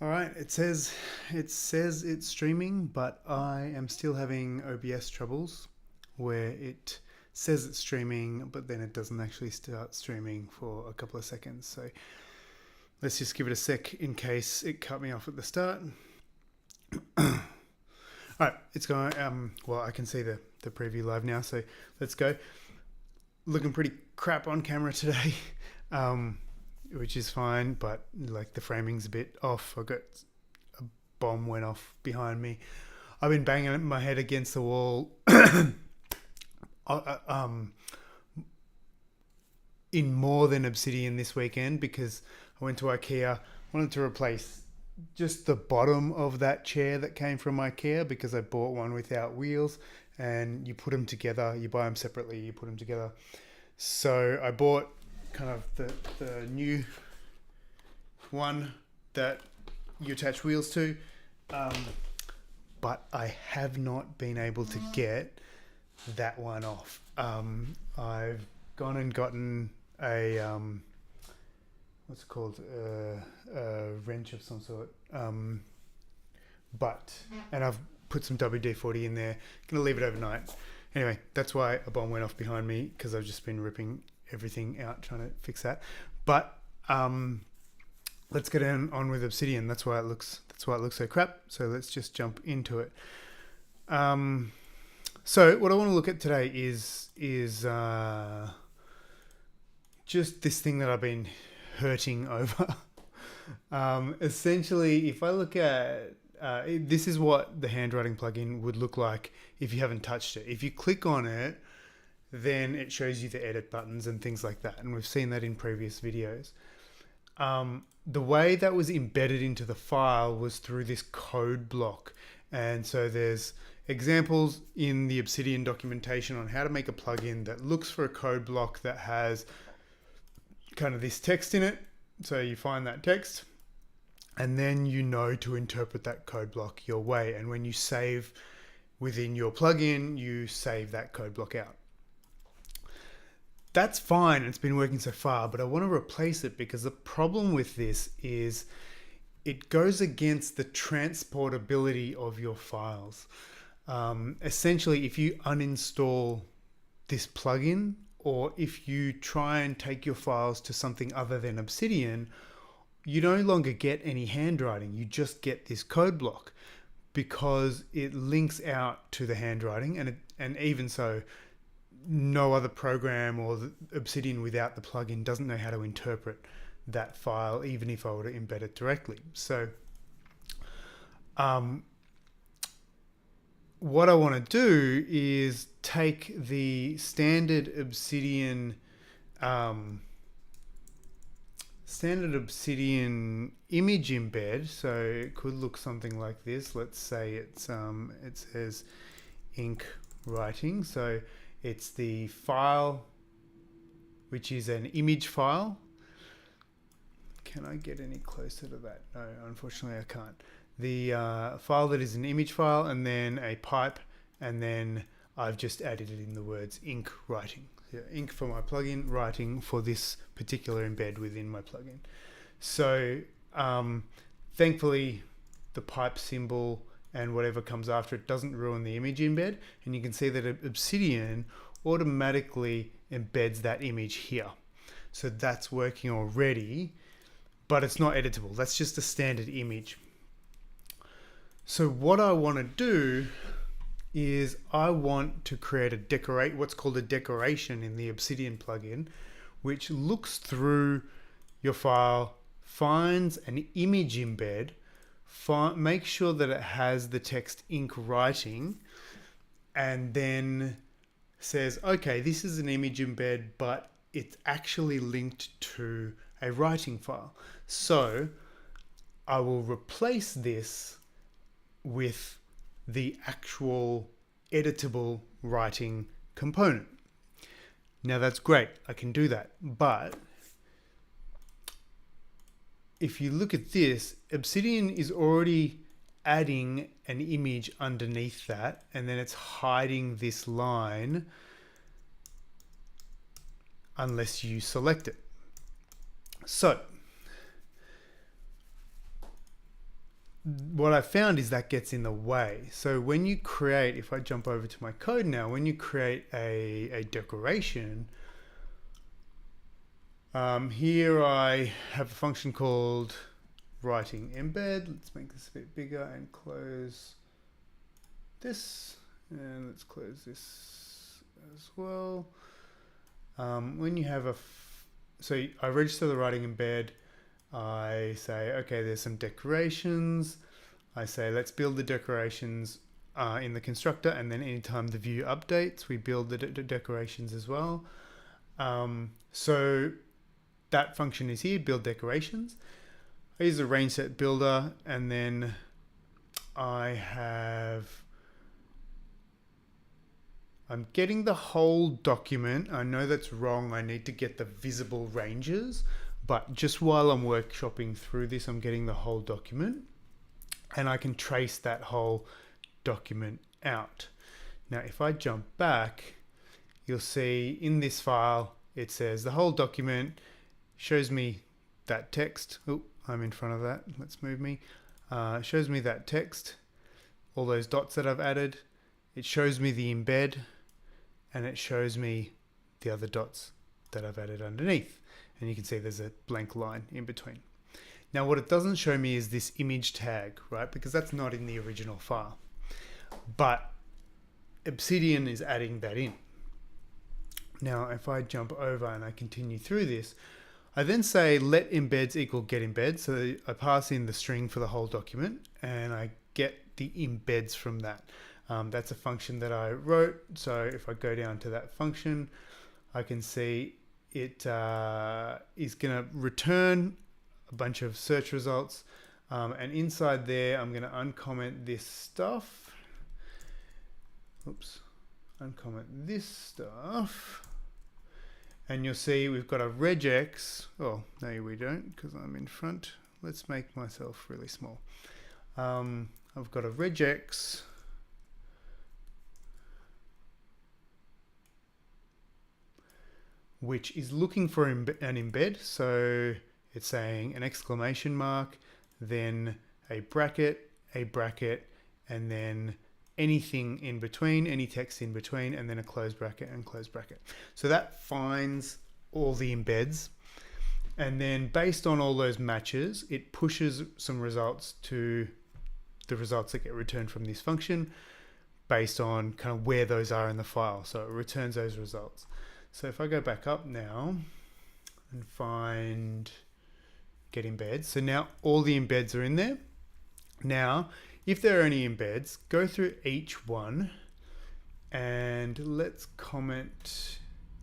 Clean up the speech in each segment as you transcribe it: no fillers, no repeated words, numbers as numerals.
All right, it says it's streaming, but I am still having OBS troubles where it says it's streaming, but then it doesn't actually start streaming for a couple of seconds. So let's just give it a sec in case it cut me off at the start. All right, it's going. Well, I can see the preview live now, so let's go. Looking pretty crap on camera today. Which is fine, but like the framing's a bit off. I got a bomb went off behind me. I've been banging my head against the wall in more than Obsidian this weekend because I went to IKEA, wanted to replace just the bottom of that chair that came from IKEA because I bought one without wheels, and you put them together, you buy them separately, you put them together. So I bought kind of the new one that you attach wheels to, but I have not been able to get that one off. I've gone and gotten a what's it called, a wrench of some sort, and I've put some WD-40 in there. Gonna leave it overnight. Anyway, that's why a bomb went off behind me, because I've just been ripping everything out trying to fix that. But let's get on with Obsidian. That's why it looks so crap. So let's just jump into it. So what I want to look at today is just this thing that I've been hurting over. Essentially, if I look at this is what the handwriting plugin would look like if you haven't touched it. If you click on it, then it shows you the edit buttons and things like that. And we've seen that in previous videos. The way that was embedded into the file was through this code block. And so there's examples in the Obsidian documentation on how to make a plugin that looks for a code block that has kind of this text in it. So you find that text, and then you know to interpret that code block your way. And when you save within your plugin, you save that code block out. That's fine, it's been working so far, but I want to replace it because the problem with this is it goes against the transportability of your files. Essentially, if you uninstall this plugin, or if you try and take your files to something other than Obsidian, you no longer get any handwriting. You just get this code block because it links out to the handwriting, and even so, no other program or the Obsidian without the plugin doesn't know how to interpret that file, even if I were to embed it directly. So what I want to do is take the standard Obsidian image embed. So it could look something like this. Let's say it says ink writing. So it's the file, which is an image file. Can I get any closer to that? No, unfortunately I can't. The file that is an image file, and then a pipe, and then I've just added it in the words ink writing. So ink for my plugin, writing for this particular embed within my plugin. So thankfully the pipe symbol and whatever comes after it doesn't ruin the image embed, and you can see that Obsidian automatically embeds that image here. So that's working already, but it's not editable. That's just a standard image. So what I want to do is I want to create what's called a decoration in the Obsidian plugin, which looks through your file, finds an image embed, make sure that it has the text ink writing, and then says, okay, this is an image embed, but it's actually linked to a writing file. So I will replace this with the actual editable writing component. Now that's great, I can do that, but if you look at this, Obsidian is already adding an image underneath that, and then it's hiding this line unless you select it. So what I found is that gets in the way. So when you create, if I jump over to my code now, when you create a decoration, here I have a function called writing embed. Let's make this a bit bigger and close this, and let's close this as well. When you have so I register the writing embed, I say, okay, there's some decorations. I say, let's build the decorations in the constructor, and then anytime the view updates, we build the decorations as well. So that function is here, build decorations. I use the range set builder, and then I'm getting the whole document. I know that's wrong. I need to get the visible ranges, but just while I'm workshopping through this, I'm getting the whole document, and I can trace that whole document out. Now, if I jump back, you'll see in this file, it says the whole document, shows me that text. Oh, I'm in front of that. Let's move me. Shows me that text, all those dots that I've added. It shows me the embed, and it shows me the other dots that I've added underneath. And you can see there's a blank line in between. Now, what it doesn't show me is this image tag, right? Because that's not in the original file. But Obsidian is adding that in. Now, if I jump over and I continue through this, I then say let embeds equal get embed. So I pass in the string for the whole document, and I get the embeds from that. That's a function that I wrote. So if I go down to that function, I can see it is going to return a bunch of search results. And inside there, I'm going to uncomment this stuff. Oops, uncomment this stuff. And you'll see we've got a regex. Oh, no, we don't, because I'm in front. Let's make myself really small. I've got a regex. Which is looking for an embed. So it's saying an exclamation mark, then a bracket, and then anything in between, any text in between, and then a close bracket and close bracket. So that finds all the embeds. And then based on all those matches, it pushes some results to the results that get returned from this function based on kind of where those are in the file. So it returns those results. So if I go back up now and find get embeds, so now all the embeds are in there. Now, if there are any embeds, go through each one and let's comment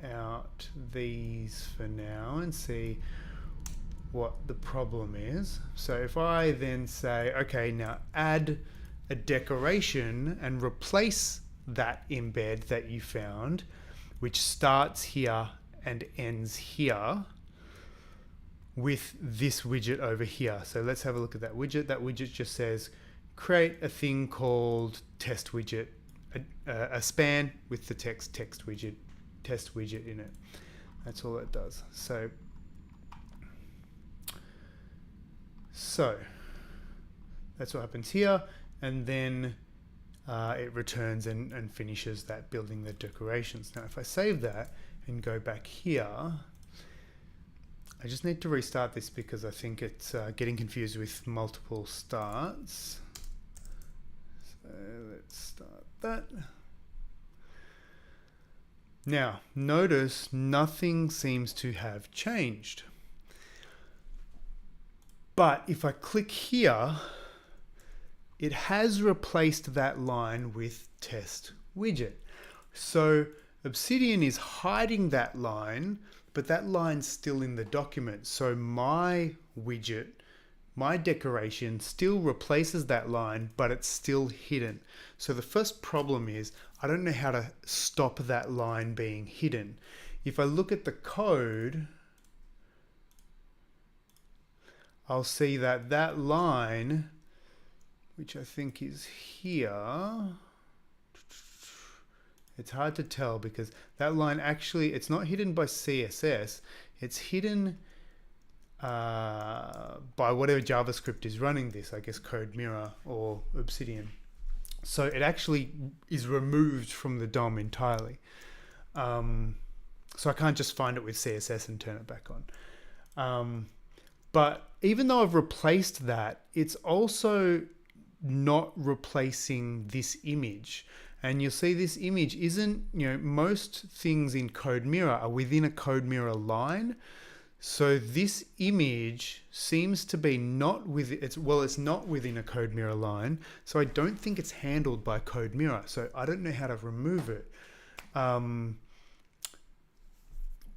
out these for now and see what the problem is. So if I then say, okay, now add a decoration and replace that embed that you found, which starts here and ends here, with this widget over here. So let's have a look at that widget. That widget just says, create a thing called test widget, a span with the test widget in it. That's all it does. So that's what happens here. And then it returns and finishes that building the decorations. Now, if I save that and go back here, I just need to restart this because I think it's getting confused with multiple starts. So let's start that. Now, notice nothing seems to have changed. But if I click here, it has replaced that line with test widget. So Obsidian is hiding that line, but that line's still in the document. So my widget, my decoration still replaces that line, but it's still hidden. So the first problem is I don't know how to stop that line being hidden. If I look at the code, I'll see that that line, which I think is here, it's hard to tell because that line actually, it's not hidden by CSS, it's hidden by by whatever JavaScript is running this, I guess CodeMirror or Obsidian. So it actually is removed from the DOM entirely. So I can't just find it with CSS and turn it back on. But even though I've replaced that, it's also not replacing this image. And you'll see this image isn't, most things in CodeMirror are within a CodeMirror line. So this image seems to be not it's not within a CodeMirror line. So I don't think it's handled by CodeMirror. So I don't know how to remove it.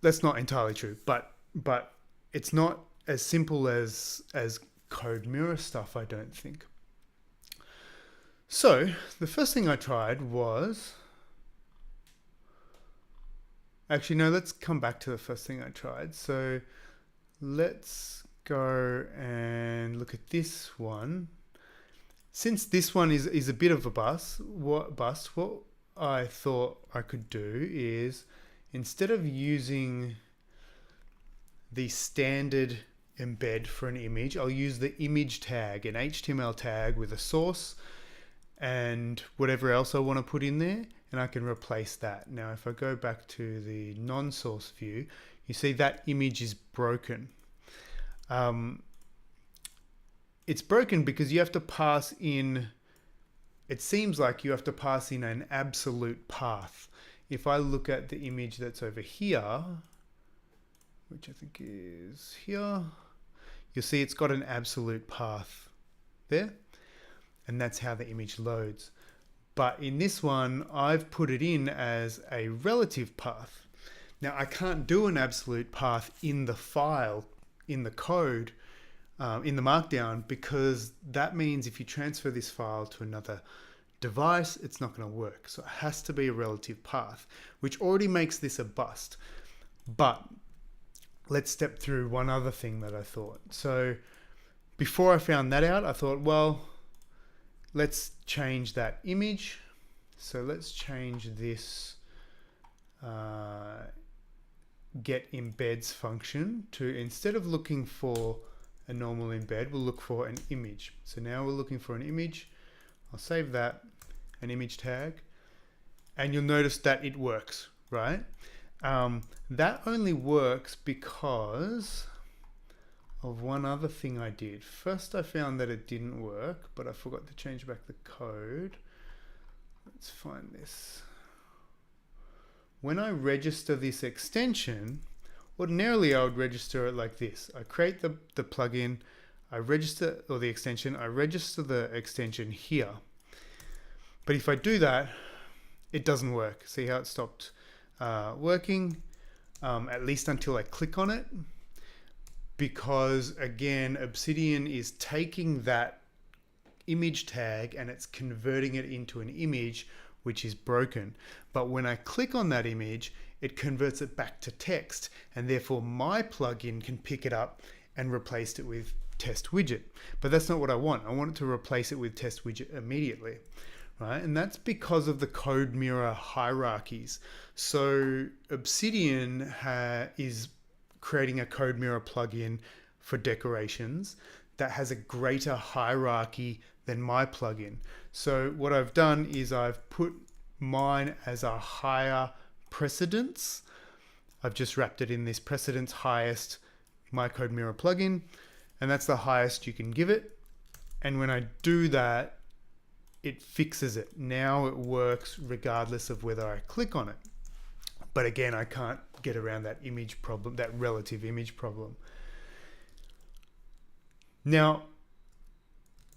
That's not entirely true, but it's not as simple as CodeMirror stuff, I don't think. So the first thing I tried was, actually no, let's come back to the first thing I tried. So let's go and look at this one. Since this one is a bit of a bust, what I thought I could do is, instead of using the standard embed for an image, I'll use the image tag, an HTML tag with a source and whatever else I want to put in there, and I can replace that. Now, if I go back to the non-source view, you see that image is broken. It's broken because you have to pass in, it seems like you have to pass in an absolute path. If I look at the image that's over here, which I think is here, you'll see it's got an absolute path there. And that's how the image loads. But in this one, I've put it in as a relative path. Now, I can't do an absolute path in the file, in the code, in the markdown, because that means if you transfer this file to another device, it's not going to work. So it has to be a relative path, which already makes this a bust. But let's step through one other thing that I thought. So before I found that out, I thought, well, let's change that image. So let's change this get embeds function to, instead of looking for a normal embed, we'll look for an image. So now we're looking for an image. I'll save that, an image tag, and you'll notice that it works, right? That only works because of one other thing I did. First, I found that it didn't work, but I forgot to change back the code. Let's find this. When I register this extension, ordinarily I would register it like this. I create the plugin, I register, or the extension, I register the extension here. But if I do that, it doesn't work. See how it stopped working, at least until I click on it. Because again, Obsidian is taking that image tag and it's converting it into an image which is broken. But when I click on that image, it converts it back to text, and therefore my plugin can pick it up and replace it with test widget. But that's not what I want. I want it to replace it with test widget immediately, right? And that's because of the CodeMirror hierarchies. So Obsidian is creating a CodeMirror plugin for decorations that has a greater hierarchy than my plugin. So what I've done is I've put mine as a higher precedence. I've just wrapped it in this precedence highest, my CodeMirror plugin, and that's the highest you can give it. And when I do that, it fixes it. Now it works regardless of whether I click on it. But again, I can't get around that image problem, that relative image problem. Now,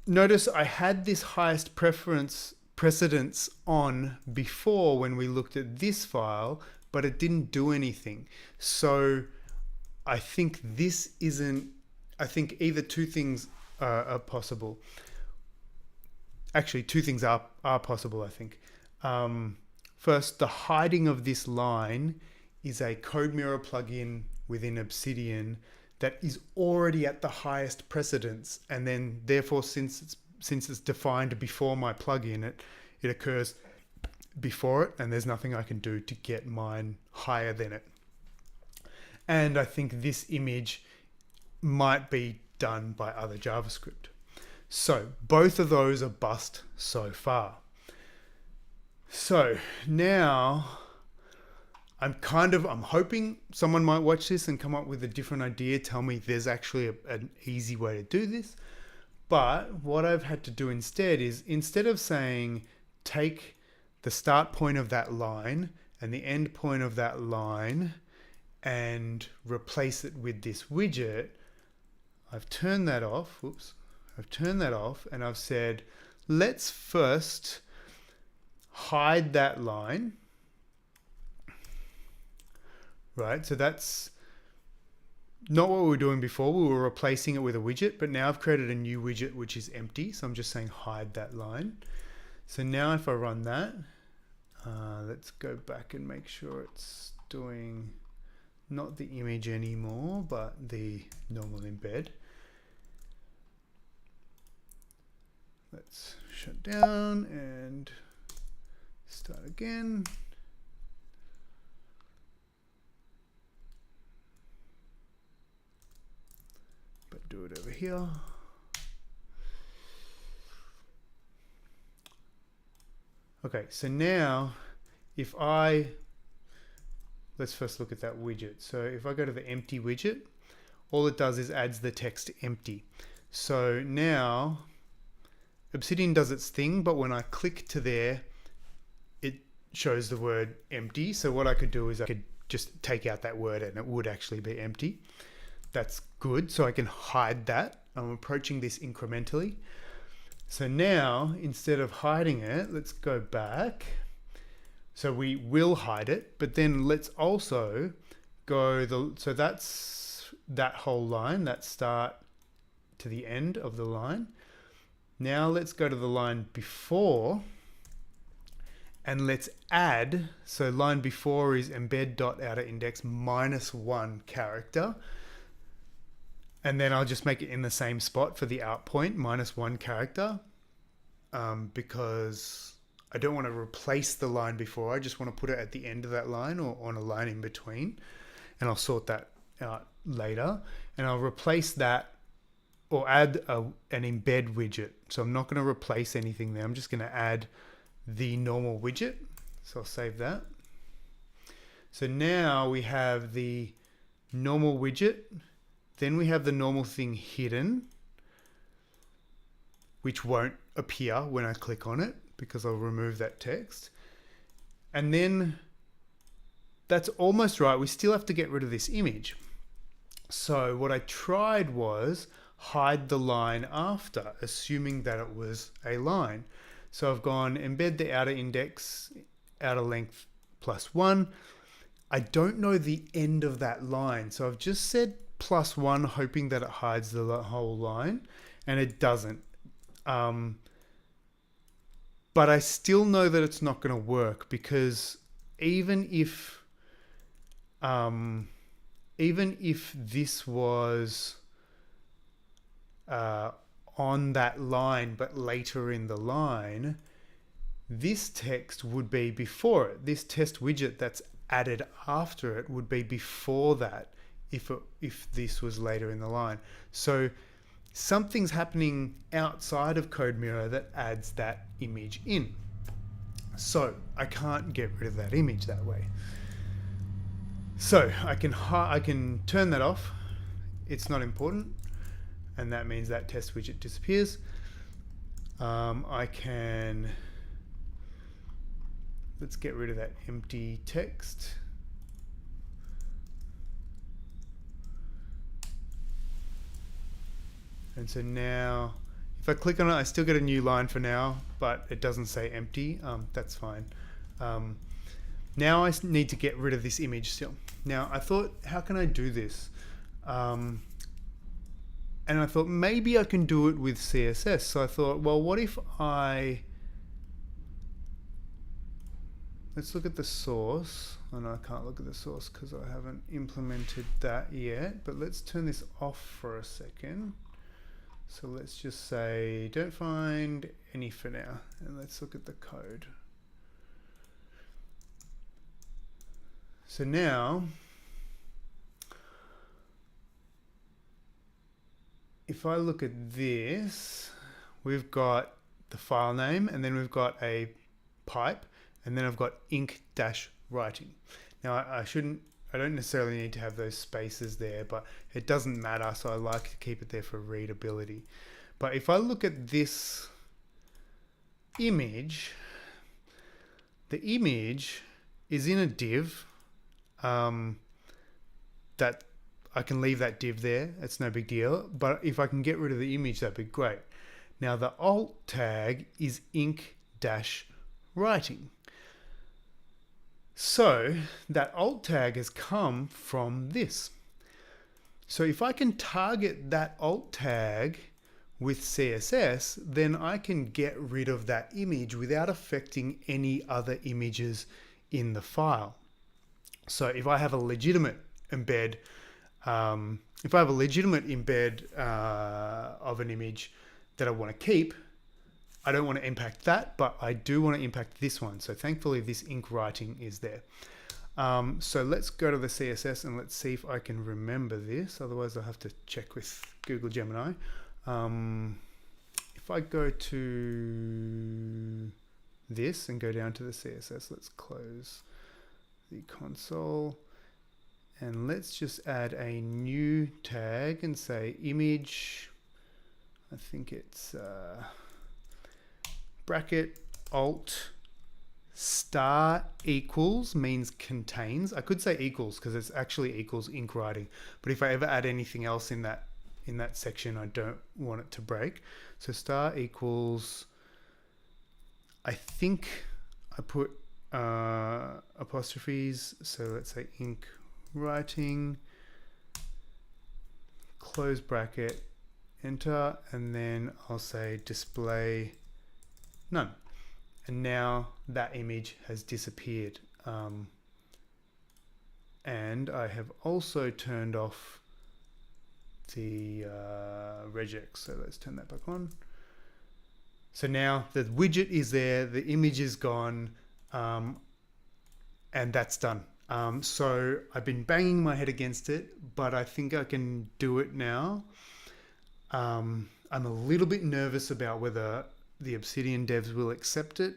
notice I had this highest precedence on before when we looked at this file, but it didn't do anything. So I think this isn't, I think either two things are possible. Actually, two things are possible, I think. First, the hiding of this line is a CodeMirror plugin within Obsidian that is already at the highest precedence, and then therefore since it's defined before my plugin, it occurs before it, and there's nothing I can do to get mine higher than it. And I think this image might be done by other JavaScript. So both of those are bust so far. So now I'm hoping someone might watch this and come up with a different idea, tell me there's actually an easy way to do this. But what I've had to do instead is, instead of saying take the start point of that line and the end point of that line and replace it with this widget, I've turned that off. Whoops. I've turned that off and I've said, let's first hide that line. Right, so that's not what we were doing before. We were replacing it with a widget, but now I've created a new widget which is empty. So I'm just saying hide that line. So now if I run that, let's go back and make sure it's doing not the image anymore, but the normal embed. Let's shut down and start again. But do it over here. Okay, so now if let's first look at that widget. So if I go to the empty widget, all it does is adds the text empty. So now Obsidian does its thing, but when I click to there, it shows the word empty. So what I could do is I could just take out that word and it would actually be empty. That's good. So I can hide that. I'm approaching this incrementally. So now, instead of hiding it, let's go back. So we will hide it, but then let's also go, so that's that whole line, that start to the end of the line. Now let's go to the line before and let's add, so line before is embed.outerIndex -1 character. And then I'll just make it in the same spot for the out point, -1 character, because I don't want to replace the line before. I just want to put it at the end of that line or on a line in between. And I'll sort that out later. And I'll replace that or add an embed widget. So I'm not going to replace anything there. I'm just going to add the normal widget. So I'll save that. So now we have the normal widget. Then we have the normal thing hidden, which won't appear when I click on it because I'll remove that text. And then that's almost right. We still have to get rid of this image. So what I tried was hide the line after, assuming that it was a line. So I've gone embed the outer index, outer length +1. I don't know the end of that line. So I've just said +1, hoping that it hides the whole line, and it doesn't. But I still know that it's not going to work, because even if this was on that line but later in the line, this text would be before it. This test widget that's added after it would be before that if this was later in the line. So something's happening outside of CodeMirror that adds that image in. So I can't get rid of that image that way. So I can turn that off. It's not important. And that means that test widget disappears. Let's get rid of that empty text. And so now, if I click on it, I still get a new line for now, but it doesn't say empty. That's fine. Now I need to get rid of this image still. Now I thought, how can I do this? And I thought maybe I can do it with CSS. So I thought, well, what if let's look at the source. Oh no, I can't look at the source because I haven't implemented that yet, but let's turn this off for a second. So let's just say, don't find any for now. And let's look at the code. So now, if I look at this, we've got the file name, and then we've got a pipe, and then I've got ink-writing. Now I don't necessarily need to have those spaces there, but it doesn't matter, so I like to keep it there for readability. But if I look at this image, the image is in a div that I can leave that div there. It's no big deal. But if I can get rid of the image, that'd be great. Now the alt tag is ink-writing. So that alt tag has come from this. So if I can target that alt tag with CSS, then I can get rid of that image without affecting any other images in the file. So if I have a legitimate embed, of an image that I want to keep, I don't want to impact that, but I do want to impact this one. So thankfully this ink writing is there. So let's go to the CSS and let's see if I can remember this. Otherwise I'll have to check with Google Gemini. If I go to this and go down to the CSS, let's close the console and let's just add a new tag and say image. I think it's bracket alt star equals means contains. I could say equals because it's actually equals ink writing, but if I ever add anything else in that section, I don't want it to break. So star equals, I think I put apostrophes, so let's say ink writing, close bracket, enter, and then I'll say display none. And now that image has disappeared. And I have also turned off the regex. So let's turn that back on. So now the widget is there, the image is gone, and that's done. So I've been banging my head against it, but I think I can do it now. I'm a little bit nervous about whether the Obsidian devs will accept it.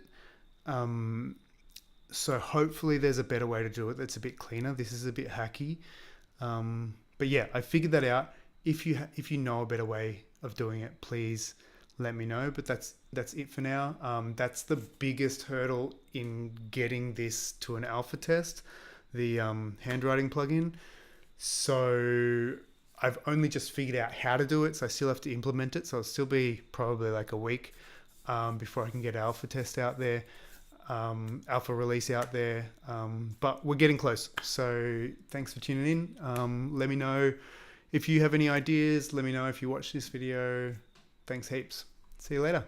So hopefully there's a better way to do it that's a bit cleaner. This is a bit hacky. But yeah, I figured that out. If you know a better way of doing it, please let me know. But that's it for now. That's the biggest hurdle in getting this to an alpha test, the handwriting plugin. So I've only just figured out how to do it, so I still have to implement it. So it'll still be probably like a week before I can get alpha test out there, alpha release out there. But we're getting close. So thanks for tuning in. Let me know if you have any ideas. Let me know if you watch this video. Thanks heaps. See you later.